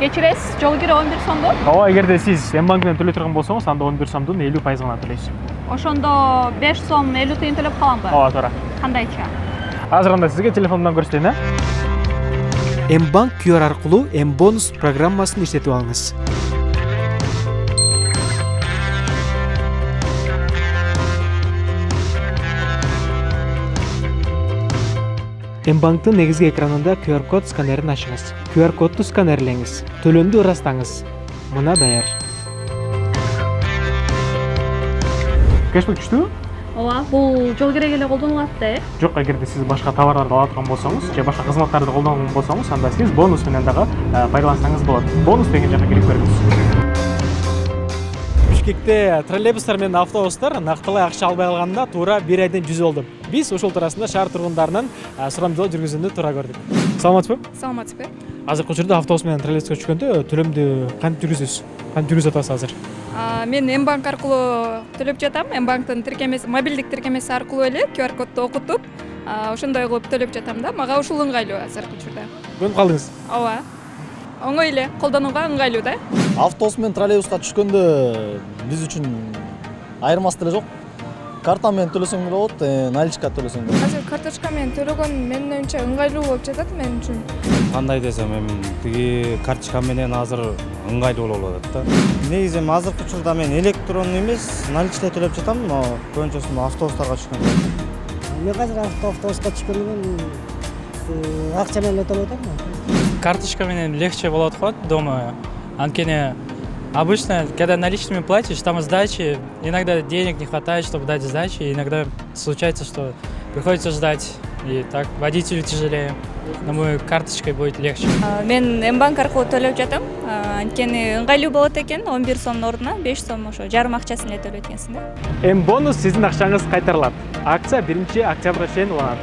Кечиресиз, жол кире 11 сомду. Ооба, эгерде сиз М-банк менен төлөй турган болсоңуз, анда 11 сомдун 50% гана төлөйсүз. Ошондо 5 сом 50 тыйын төлөп каламбы? Ооба, туура. Кандайча? Азыр анда сизге телефондон көрсөтөйүн, М-банк QR аркылуу М-бонус программасын иштетип алыңыз. М-банктын негизги экранында QR код сканерин ачыңыз. QR кодду сканерлеңиз. Төлөмдү ырастаңыз. Мына даяр. Кэшбэк түштүбү? Ооба, бул жол киреге эле колдонулат да, Жок, эгерде сиз башка товарларды ала турган болсоңуз, же башка кызматтарды колдонгон болсоңуз, анда сиз бонус менен дагы пайдалансаңыз болот. Бонус деген жакка кирип көрүңүз. Бишкекте троллейбустар менен автобустар нактылай акча албай калганда туура 1 айдан жүз болду. Биз ошол туурасында шаар тургундарынын сурамжылоо жүргүзүүнү туура көрдүк. Саламатсызбы? Саламатсызбы. Азыркы учурда автобус менен троллейбуска түшкөндө төлөмдү кантип жүргүзөсүз? Кантип жүргүзүп атасыз азыр? Мен М-банк аркылуу төлөп жатам. М-банктын тиркемеси, мобилдик тиркемеси аркылуу эле QR кодду окутуп, ошондой кылып төлөп жатам да. Мага ушул ыңгайлуу азыркы учурда. Көнүп калдыңыз? Ооба. Оңой эле, колдонууга ыңгайлуу да. Автобус менен троллейбуска түшкөндө биз үчүн айырмасы деле жок. Карта менен төлөсөң деле болот, наличка төлөсөң деле. Азыр карточка менен төлөгөн менин оюмча ыңгайлуу болуп жатат мен үчүн. Кандай десем, тиги карточка менен азыр ыңгайлуу болуп атат да. Негизи азыркы учурда мен электронный эмес, наличный төлөп жатам, но көбүнчөсү автобустарга түшкөндө. Мен азыр автобуска түшкөндөн акча менен төлөп атам. Карточка менен легче болот го дома. Анткени обычно, когда наличными платишь, там сдачи, иногда денег не хватает, чтобы дать сдачи, иногда случается, что приходится ждать, и так водителю тяжелее. Думаю, карточкой будет легче. Мен М-банк аркылуу төлөп жатам. Анткени ыңгайлуу болот экен, 11 сомдун ордуна 5 сом ошо жарым акчасын эле төлөйт экенсиң да. М-бонус сиздин акчаңыз кайтарылат. Акция 1 октябрга чейин уланат.